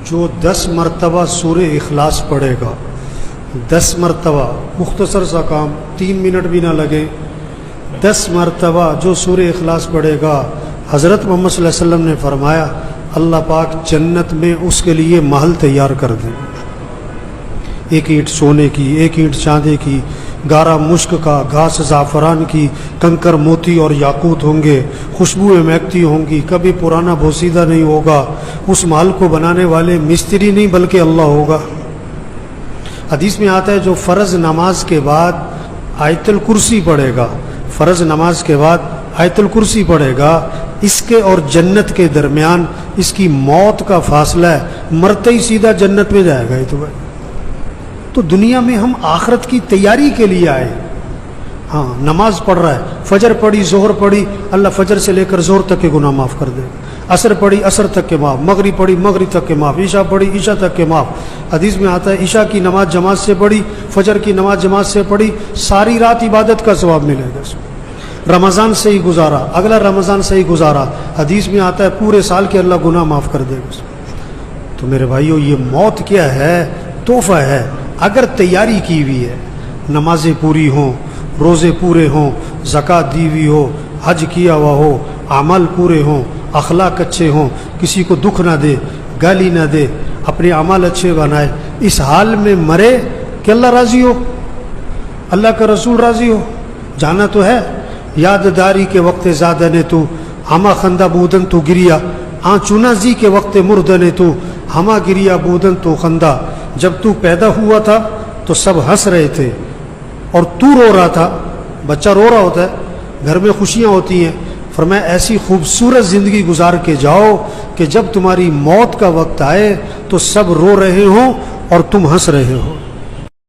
جو 10 مرتبہ سورہ اخلاص پڑھے گا، 10 مرتبہ، مختصر سا کام، 3 منٹ بھی نہ لگے، 10 مرتبہ جو سورہ اخلاص پڑھے گا، حضرت محمد صلی اللہ علیہ وسلم نے فرمایا اللہ پاک جنت میں اس کے لیے محل تیار کر دیں، 1 اینٹ سونے کی، 1 اینٹ چاندی کی، گارا مشک کا، گھاس زعفران کی، کنکر موتی اور یاقوت ہوں گے، خوشبوئیں مہکتی ہوں گی، کبھی پرانا بوسیدہ نہیں ہوگا، اس محل کو بنانے والے مستری نہیں بلکہ اللہ ہوگا۔ حدیث میں آتا ہے جو فرض نماز کے بعد آیت الکرسی پڑھے گا، فرض نماز کے بعد آیت الکرسی پڑھے گا، اس کے اور جنت کے درمیان اس کی موت کا فاصلہ ہے، مرتے ہی سیدھا جنت میں جائے گا۔ یہ تو بھائی، تو دنیا میں ہم آخرت کی تیاری کے لیے آئے۔ ہاں، نماز پڑھ رہا ہے، فجر پڑھی، ظہر پڑھی، اللہ فجر سے لے کر ظہر تک کے گناہ معاف کر دے گا، عصر پڑھی، عصر تک کے معاف، مغرب پڑھی، مغرب تک کے معاف، عشاء پڑھی، عشاء تک کے معاف۔ حدیث میں آتا ہے عشاء کی نماز جماعت سے پڑھی، فجر کی نماز جماعت سے پڑھی، ساری رات عبادت کا ثواب ملے گا۔ رمضان سے ہی گزارا، اگلا رمضان سے ہی گزارا، حدیث میں آتا ہے پورے سال کے اللہ گناہ معاف کر دے گا۔ تو میرے بھائیو، یہ موت کیا ہے؟ تحفہ ہے۔ اگر تیاری کی ہوئی ہے، نمازیں پوری ہوں، روزے پورے ہوں، زکوٰۃ دی ہوئی ہو، حج کیا ہوا ہو، اعمال پورے ہوں، اخلاق اچھے ہوں، کسی کو دکھ نہ دے، گالی نہ دے، اپنے اعمال اچھے بنائے، اس حال میں مرے کہ اللہ راضی ہو، اللہ کا رسول راضی ہو، جانا تو ہے۔ یاد داری کے وقت زادنے تو ہما خندہ بودن تو گریا، چنا زی کے وقت مردنے تو ہما گریا بودن تو خندہ۔ جب تو پیدا ہوا تھا تو سب ہنس رہے تھے اور تو رو رہا تھا، بچہ رو رہا ہوتا ہے، گھر میں خوشیاں ہوتی ہیں، فرمایا ایسی خوبصورت زندگی گزار کے جاؤ کہ جب تمہاری موت کا وقت آئے تو سب رو رہے ہوں اور تم ہنس رہے ہو۔